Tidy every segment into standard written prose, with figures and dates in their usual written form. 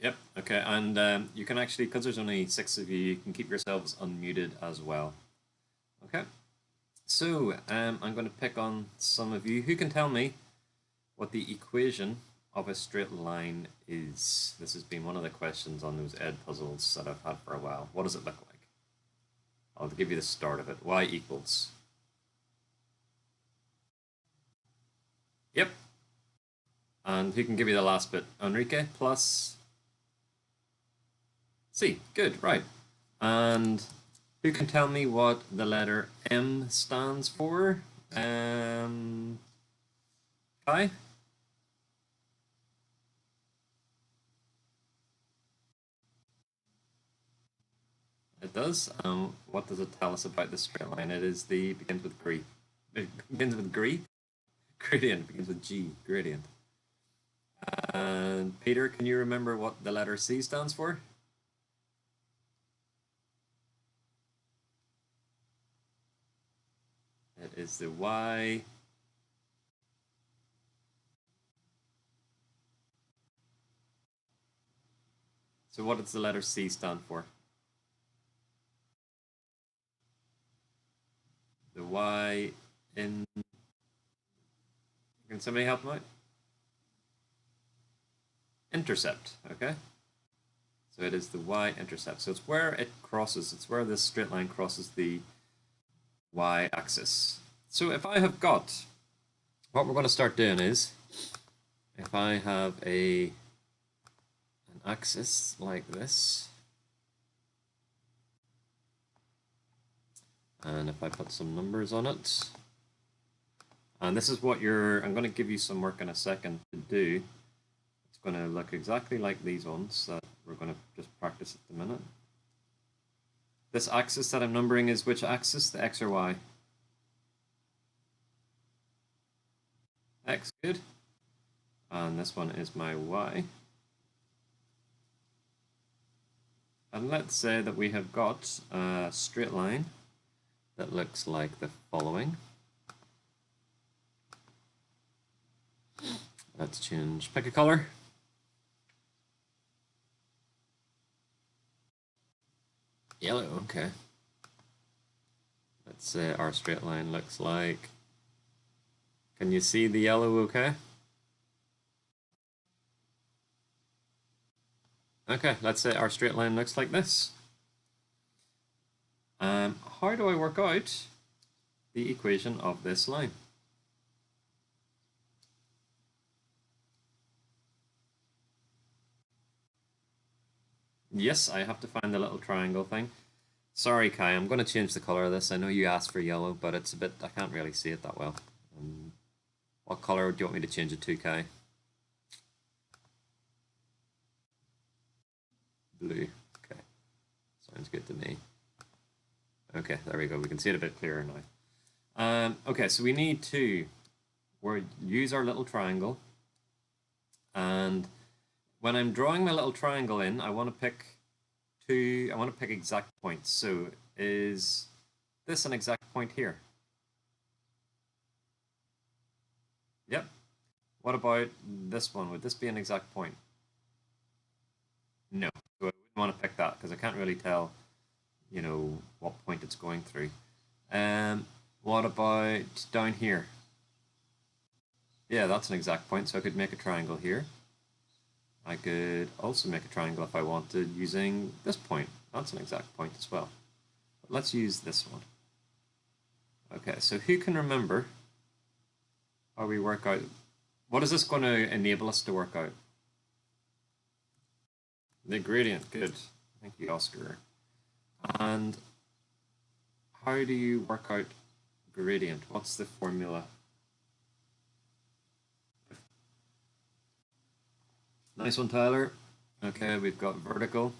Yep. Okay. And you can actually, because there's only six of you, you can keep yourselves unmuted as well. Okay. So I'm going to pick on some of you. Who can tell me what the equation of a straight line is? This has been one of the questions on those Ed puzzles that I've had for a while. What does it look like? I'll give you the start of it. Y equals. Yep. And who can give you the last bit? Enrique plus C. Good, right. And who can tell me what the letter M stands for? Kai? It does. What does it tell us about the straight line? It is the begins with G. It begins with G. Gradient begins with G. Gradient. And Peter, can you remember what the letter C stands for? It is the Y. So what does the letter C stand for? The Y in... Can somebody help me out? Intercept, okay? So it is the y-intercept. So it's where it crosses, it's where this straight line crosses the y-axis. So if I have got, what we're going to start doing is, if I have an axis like this, and if I put some numbers on it, and this is what I'm going to give you some work in a second to do. It's going to look exactly like these ones that we're going to just practice at the minute. This axis that I'm numbering is which axis, the X or Y? X, good. And this one is my Y. And let's say that we have got a straight line that looks like the following. Let's change, pick a color. Yellow, okay. Let's say our straight line looks like, can you see the yellow okay? Okay, let's say our straight line looks like this. How do I work out the equation of this line? Yes, I have to find the little triangle thing. Sorry, Kai, I'm going to change the color of this. I know you asked for yellow, but it's a bit, I can't really see it that well. What color do you want me to change it to, Kai? Blue. Okay, sounds good to me. Okay, there we go. We can see it a bit clearer now. Okay, so we need to use our little triangle. And when I'm drawing my little triangle in, I want to pick exact points. So is this an exact point here? Yep. What about this one? Would this be an exact point? No. So I wouldn't want to pick that because I can't really tell, what point it's going through. What about down here? Yeah, that's an exact point. So I could make a triangle here. I could also make a triangle if I wanted using this point. That's an exact point as well. But let's use this one. Okay, so who can remember how we work out? What is this going to enable us to work out? The gradient, good. Thank you, Oscar. And how do you work out gradient? What's the formula? Nice one, Tyler. Okay, we've got vertical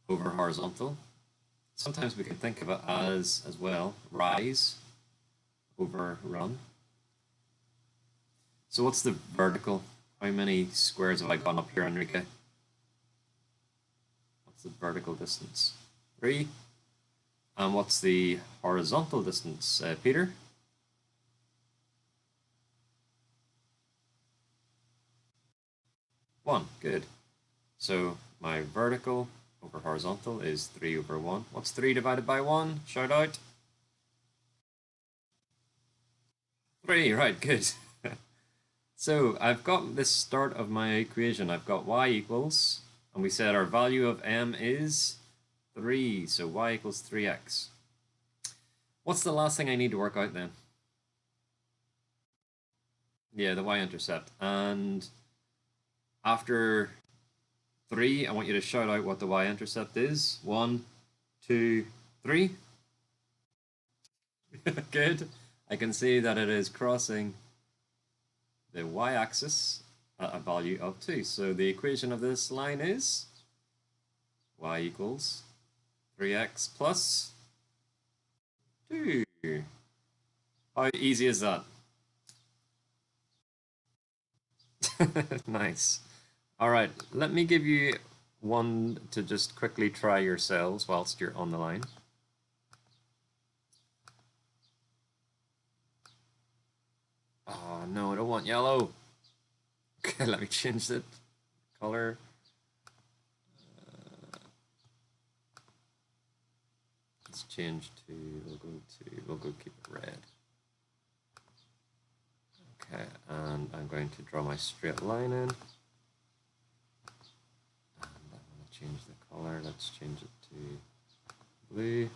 over horizontal. Sometimes we can think of it as well, rise over run. So what's the vertical? How many squares have I gone up here, Enrique? What's the vertical distance? 3. And what's the horizontal distance, Peter? 1. Good. So my vertical over horizontal is 3 over 1. What's 3 divided by 1? Shout out. 3, right, good. So I've got this start of my equation. I've got y equals, and we said our value of m is 3, so y equals 3x. What's the last thing I need to work out then? Yeah, the y-intercept. And after 3, I want you to shout out what the y-intercept is. 1, 2, 3. Good. I can see that it is crossing the y-axis at a value of 2. So the equation of this line is y equals 3x plus 2. How easy is that? Nice. All right, let me give you one to just quickly try yourselves whilst you're on the line. Oh, no, I don't want yellow. Okay, let me change the color. Let's change to, we'll go keep it red. Okay, and I'm going to draw my straight line in. And I'm going to change the color. Let's change it to blue.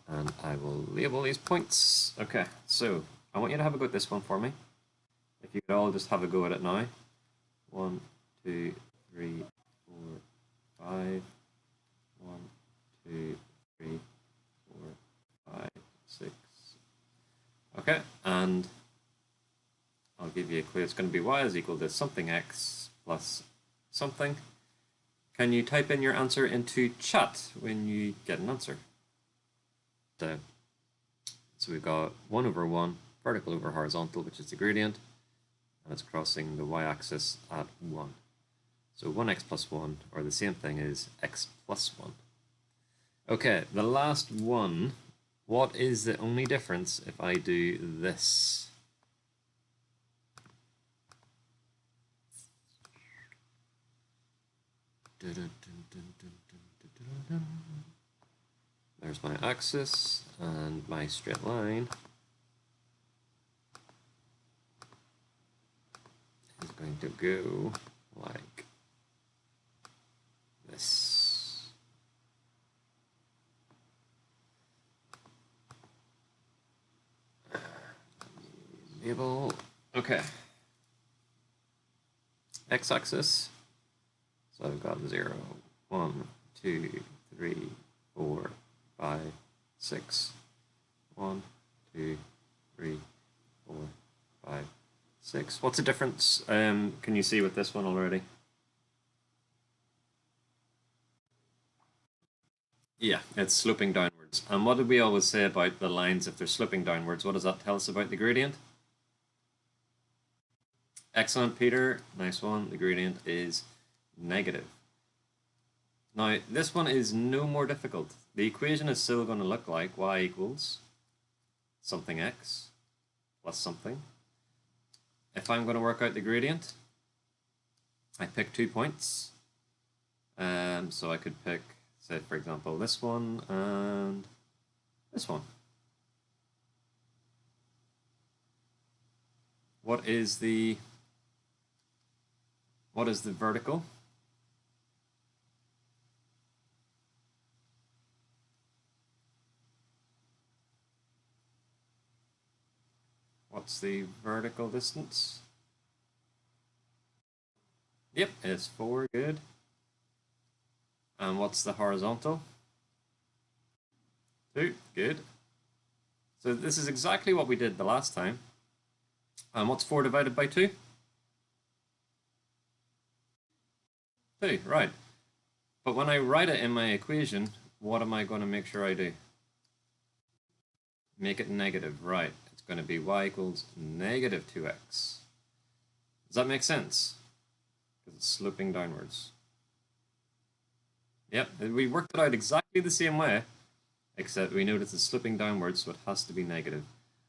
And I will label these points. Okay, so I want you to have a go at this one for me. If you could all just have a go at it now. 1, 2, 3, 4, 5. 1, 2, 3, 4, 5, 6. Okay, and I'll give you a clue. It's going to be y is equal to something x plus something. Can you type in your answer into chat when you get an answer? So we've got 1 over 1, vertical over horizontal, which is the gradient, and it's crossing the y-axis at 1. So 1x plus 1, or the same thing as x plus 1. Okay, the last one. What is the only difference if I do this? There's my axis and my straight line is going to go like this. Label. Okay. X-axis. So I've got 0, 1, 2, 3, 4, 5, 6. 1, 2, 3, 4, 5, 6. What's the difference? Can you see with this one already? Yeah, it's sloping downwards. And what did we always say about the lines if they're sloping downwards? What does that tell us about the gradient? Excellent, Peter. Nice one. The gradient is negative. Now, this one is no more difficult. The equation is still going to look like y equals something x plus something. If I'm going to work out the gradient, I pick 2 points. So I could pick, say, for example, this one and this one. What is the vertical? What's the vertical distance? Yep, it's 4, good. And what's the horizontal? 2, good. So this is exactly what we did the last time. And what's 4 divided by 2? 2, right. But when I write it in my equation, what am I going to make sure I do? Make it negative, right. It's going to be y equals negative 2x. Does that make sense? Because it's sloping downwards. Yep, we worked it out exactly the same way, except we notice it's sloping downwards, so it has to be negative.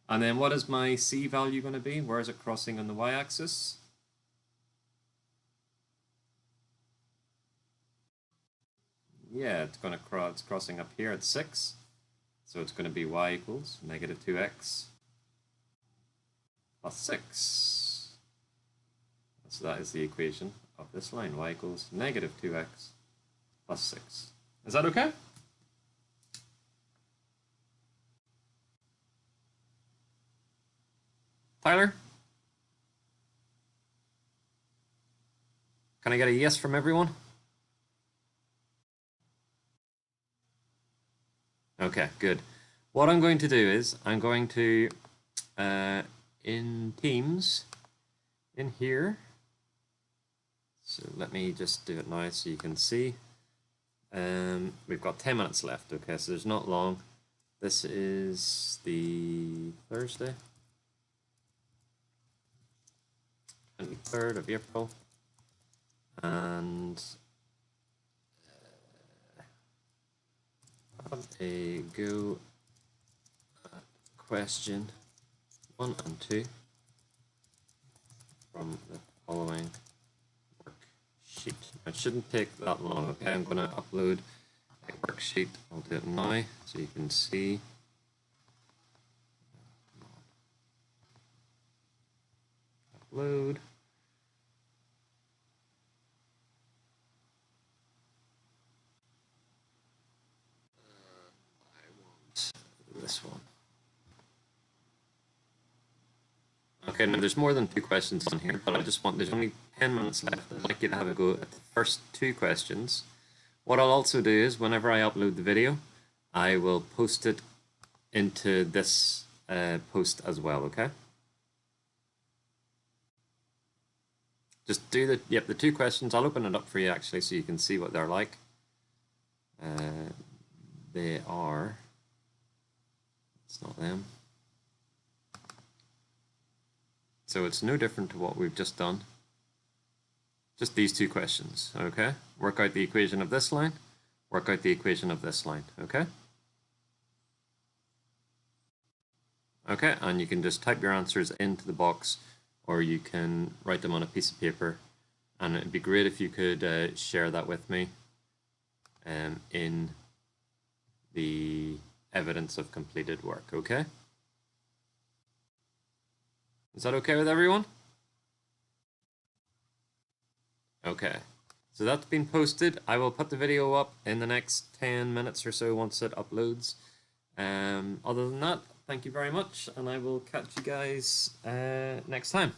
And then what is my c value going to be? Where is it crossing on the y-axis? Yeah, it's crossing up here at 6. So it's going to be y equals negative 2x plus 6. So that is the equation of this line, y equals negative 2x plus 6. Is that okay? Tyler? Can I get a yes from everyone? Okay, good. What I'm going to do is I'm going to, in Teams, in here, so let me just do it now so you can see. We've got 10 minutes left, okay, so there's not long. This is the Thursday, 23rd of April, and have a go at question 1 and 2 from the following worksheet. It shouldn't take that long, okay? I'm going to upload a worksheet. I'll do it now so you can see. Upload. I want this one. Okay, now there's more than 2 questions on here, but there's only 10 minutes left. I'd like you to have a go at the first 2 questions. What I'll also do is, whenever I upload the video, I will post it into this post as well, okay? Just do the 2 questions. I'll open it up for you actually so you can see what they're like. They are, it's not them. So it's no different to what we've just done. Just these 2 questions, okay? Work out the equation of this line, work out the equation of this line, okay? Okay, and you can just type your answers into the box, or you can write them on a piece of paper, and it'd be great if you could share that with me in the evidence of completed work, okay? Is that okay with everyone? Okay, so that's been posted. I will put the video up in the next 10 minutes or so once it uploads. Other than that, thank you very much, and I will catch you guys next time.